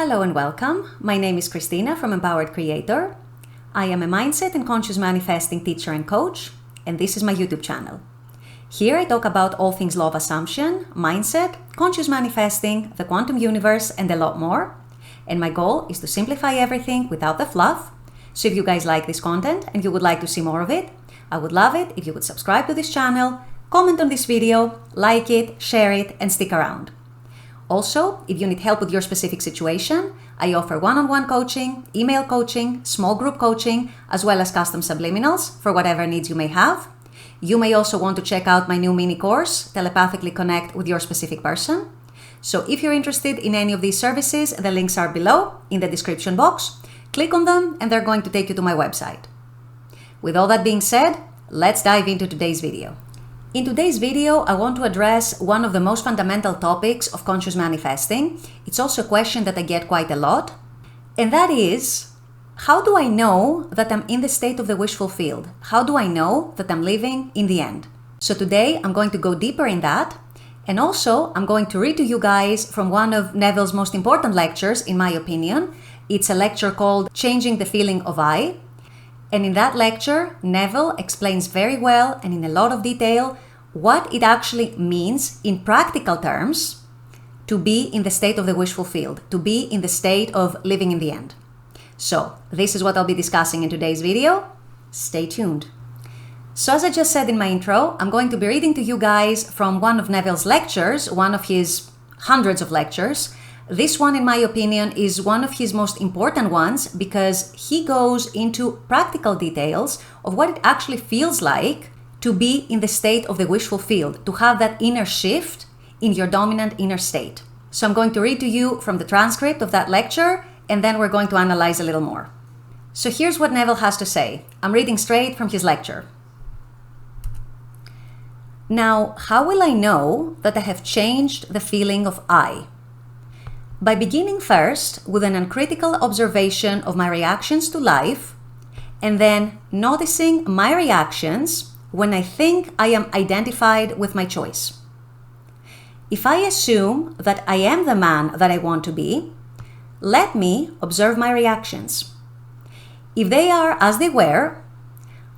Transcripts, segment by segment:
Hello and welcome. My name is Christina from Empowered Creator. I am a mindset and conscious manifesting teacher and coach, and this is my YouTube channel. Here I talk about all things law of assumption, mindset, conscious manifesting, the quantum universe, and a lot more. And my goal is to simplify everything without the fluff. So if you guys like this content and you would like to see more of it, I would love it if you would subscribe to this channel, comment on this video, like it, share it, and stick around. Also, if you need help with your specific situation, I offer one-on-one coaching, email coaching, small group coaching, as well as custom subliminals for whatever needs you may have. You may also want to check out my new mini course, Telepathically Connect with Your Specific Person. So if you're interested in any of these services, the links are below in the description box. Click on them and they're going to take you to my website. With all that being said, let's dive into today's video. In today's video, I want to address one of the most fundamental topics of conscious manifesting. It's also a question that I get quite a lot, and that is, how do I know that I'm in the state of the wish fulfilled? How do I know that I'm living in the end? So today, I'm going to go deeper in that, and also I'm going to read to you guys from one of Neville's most important lectures, in my opinion. It's a lecture called Changing the Feeling of I. And in that lecture, Neville explains very well and in a lot of detail what it actually means in practical terms to be in the state of the wish fulfilled, to be in the state of living in the end. So this is what I'll be discussing in today's video. Stay tuned. So as I just said in my intro, I'm going to be reading to you guys from one of Neville's lectures, one of his hundreds of lectures. This one, in my opinion, is one of his most important ones because he goes into practical details of what it actually feels like to be in the state of the wish fulfilled, to have that inner shift in your dominant inner state. So I'm going to read to you from the transcript of that lecture, and then we're going to analyze a little more. So here's what Neville has to say. I'm reading straight from his lecture. Now, how will I know that I have changed the feeling of I? By beginning first with an uncritical observation of my reactions to life, and then noticing my reactions when I think I am identified with my choice. If I assume that I am the man that I want to be, let me observe my reactions. If they are as they were,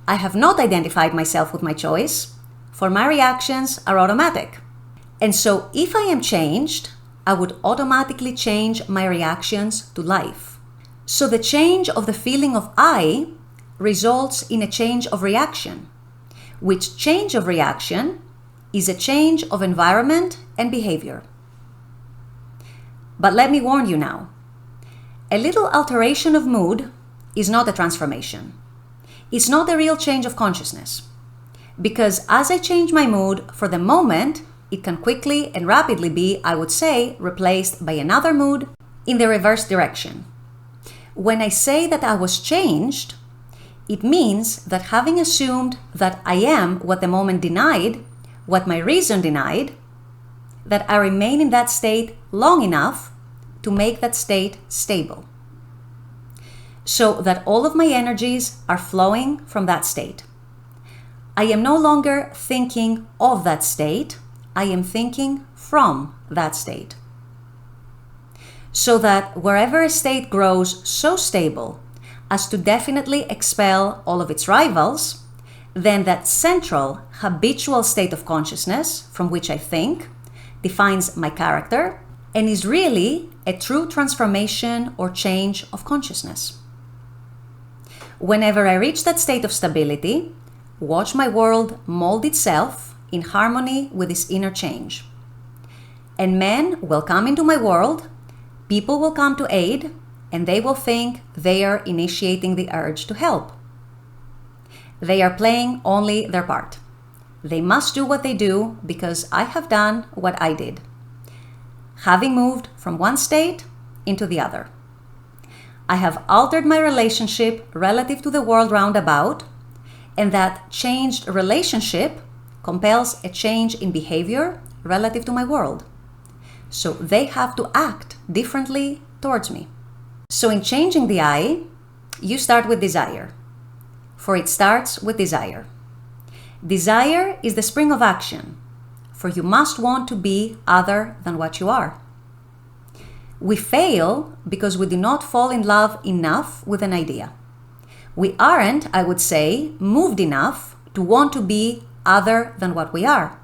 I have not identified myself with my choice, for my reactions are automatic. And so if I am changed, I would automatically change my reactions to life. So the change of the feeling of I results in a change of reaction, which change of reaction is a change of environment and behavior. But let me warn you now, a little alteration of mood is not a transformation. It's not a real change of consciousness. Because as I change my mood for the moment, it can quickly and rapidly be, I would say, replaced by another mood in the reverse direction. When I say that I was changed, it means that having assumed that I am what the moment denied, what my reason denied, that I remain in that state long enough to make that state stable. So that all of my energies are flowing from that state. I am no longer thinking of that state, I am thinking from that state. So that wherever a state grows so stable as to definitely expel all of its rivals, then that central habitual state of consciousness from which I think defines my character and is really a true transformation or change of consciousness. Whenever I reach that state of stability, watch my world mold itself in harmony with this inner change. And men will come into my world, people will come to aid, and they will think they are initiating the urge to help. They are playing only their part. They must do what they do because I have done what I did, having moved from one state into the other. I have altered my relationship relative to the world round about, and that changed relationship compels a change in behavior relative to my world. So they have to act differently towards me. So in changing the I, you start with desire. For it starts with desire. Desire is the spring of action, for you must want to be other than what you are. We fail because we do not fall in love enough with an idea. We aren't, I would say, moved enough to want to be other than what we are.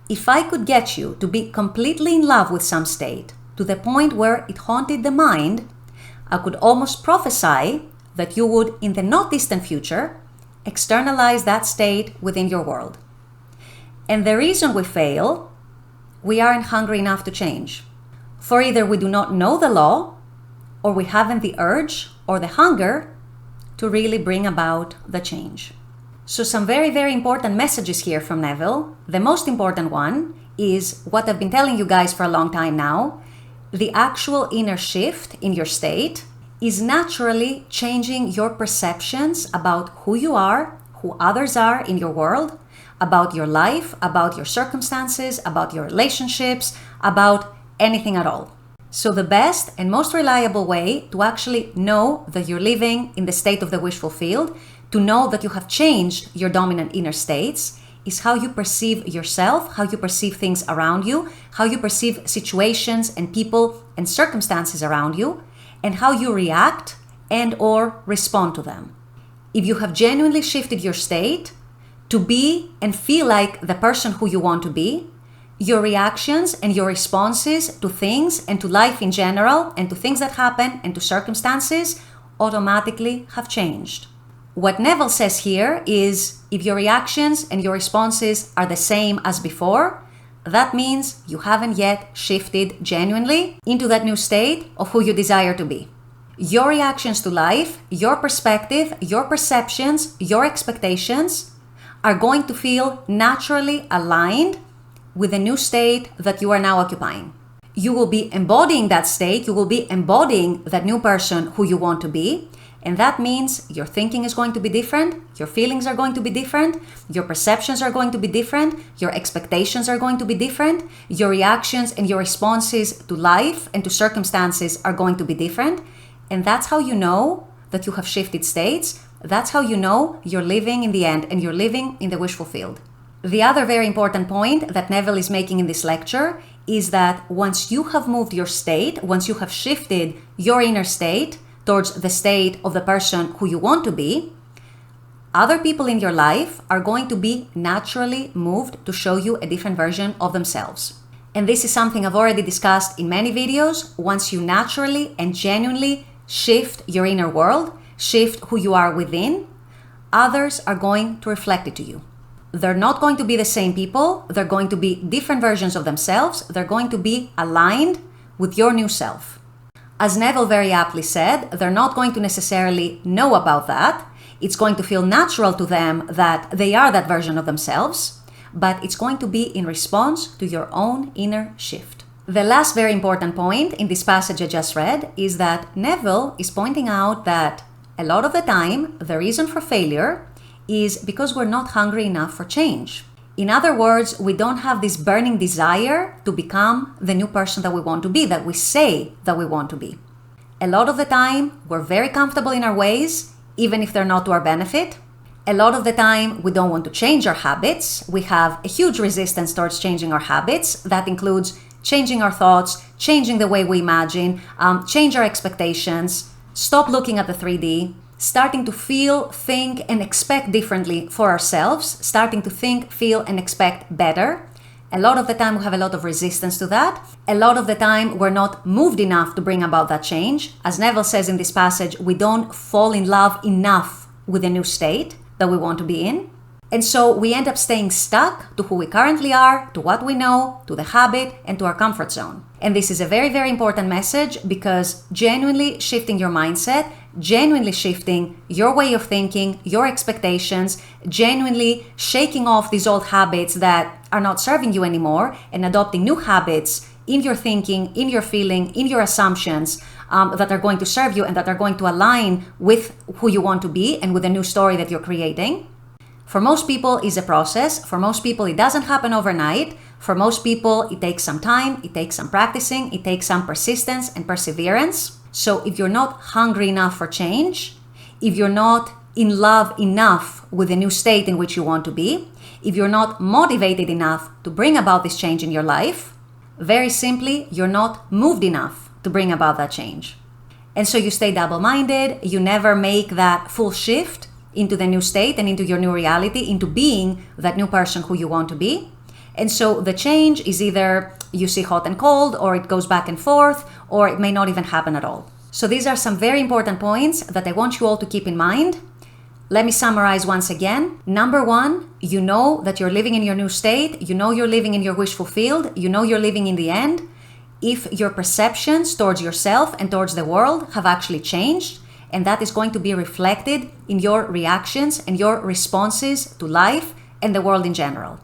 If I could get you to be completely in love with some state, to the point where it haunted the mind, I could almost prophesy that you would, in the not distant future, externalize that state within your world. And the reason we fail, we aren't hungry enough to change. For either we do not know the law, or we haven't the urge or the hunger to really bring about the change. So some very, very important messages here from Neville. The most important one is what I've been telling you guys for a long time now. The actual inner shift in your state is naturally changing your perceptions about who you are, who others are in your world, about your life, about your circumstances, about your relationships, about anything at all. So the best and most reliable way to actually know that you're living in the state of the wish fulfilled, to know that you have changed your dominant inner states, is how you perceive yourself, how you perceive things around you, how you perceive situations and people and circumstances around you, and how you react and or respond to them. If you have genuinely shifted your state to be and feel like the person who you want to be, your reactions and your responses to things and to life in general and to things that happen and to circumstances automatically have changed. What Neville says here is if your reactions and your responses are the same as before, that means you haven't yet shifted genuinely into that new state of who you desire to be. Your reactions to life, your perspective, your perceptions, your expectations are going to feel naturally aligned with the new state that you are now occupying. You will be embodying that state, you will be embodying that new person who you want to be, and that means your thinking is going to be different, your feelings are going to be different, your perceptions are going to be different, your expectations are going to be different, your reactions and your responses to life and to circumstances are going to be different, and that's how you know that you have shifted states. That's how you know you're living in the end and you're living in the wish fulfilled. The other very important point that Neville is making in this lecture is that once you have moved your state, once you have shifted your inner state towards the state of the person who you want to be, other people in your life are going to be naturally moved to show you a different version of themselves. And this is something I've already discussed in many videos. Once you naturally and genuinely shift your inner world, shift who you are within, others are going to reflect it to you. They're not going to be the same people. They're going to be different versions of themselves. They're going to be aligned with your new self. As Neville very aptly said, they're not going to necessarily know about that. It's going to feel natural to them that they are that version of themselves, but it's going to be in response to your own inner shift. The last very important point in this passage I just read is that Neville is pointing out that a lot of the time, the reason for failure is because we're not hungry enough for change. In other words, we don't have this burning desire to become the new person that we want to be, that we say that we want to be. A lot of the time, we're very comfortable in our ways, even if they're not to our benefit. A lot of the time, we don't want to change our habits. We have a huge resistance towards changing our habits. That includes changing our thoughts, changing the way we imagine, change our expectations, stop looking at the 3D, starting to feel, think, and expect differently for ourselves, starting to think, feel, and expect better. A lot of the time we have a lot of resistance to that. A lot of the time we're not moved enough to bring about that change. As Neville says in this passage, we don't fall in love enough with the new state that we want to be in. And so we end up staying stuck to who we currently are, to what we know, to the habit, and to our comfort zone. And this is a very, very important message because genuinely shifting your mindset, genuinely shifting your way of thinking, your expectations, genuinely shaking off these old habits that are not serving you anymore and adopting new habits in your thinking, in your feeling, in your assumptions that are going to serve you and that are going to align with who you want to be and with the new story that you're creating. For most people, it's a process. For most people, it doesn't happen overnight. For most people, it takes some time, it takes some practicing, it takes some persistence and perseverance. So if you're not hungry enough for change, if you're not in love enough with the new state in which you want to be, if you're not motivated enough to bring about this change in your life, very simply, you're not moved enough to bring about that change. And so you stay double-minded, you never make that full shift into the new state and into your new reality, into being that new person who you want to be. And so the change is either you see hot and cold, or it goes back and forth, or it may not even happen at all. So these are some very important points that I want you all to keep in mind. Let me summarize once again. Number one, you know that you're living in your new state. You know you're living in your wish fulfilled. You know you're living in the end. If your perceptions towards yourself and towards the world have actually changed, and that is going to be reflected in your reactions and your responses to life and the world in general.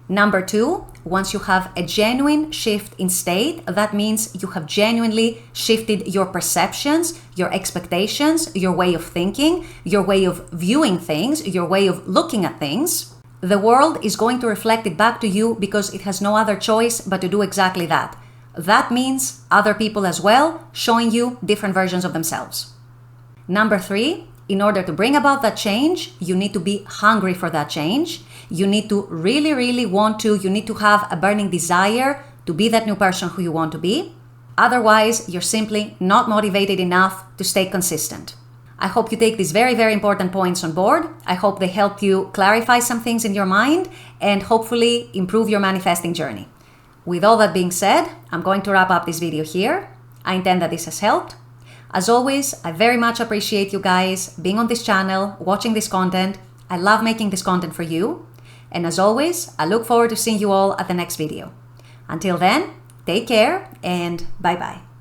Number two, once you have a genuine shift in state, that means you have genuinely shifted your perceptions, your expectations, your way of thinking, your way of viewing things, your way of looking at things. The world is going to reflect it back to you because it has no other choice but to do exactly that. That means other people as well, showing you different versions of themselves. Number three, in order to bring about that change, you need to be hungry for that change. You need to really want to, you need to have a burning desire to be that new person who you want to be. Otherwise, you're simply not motivated enough to stay consistent. I hope you take these very important points on board. I hope they help you clarify some things in your mind and hopefully improve your manifesting journey. With all that being said, I'm going to wrap up this video here. I intend that this has helped. As always, I very much appreciate you guys being on this channel, watching this content. I love making this content for you. And as always, I look forward to seeing you all at the next video. Until then, take care and bye-bye.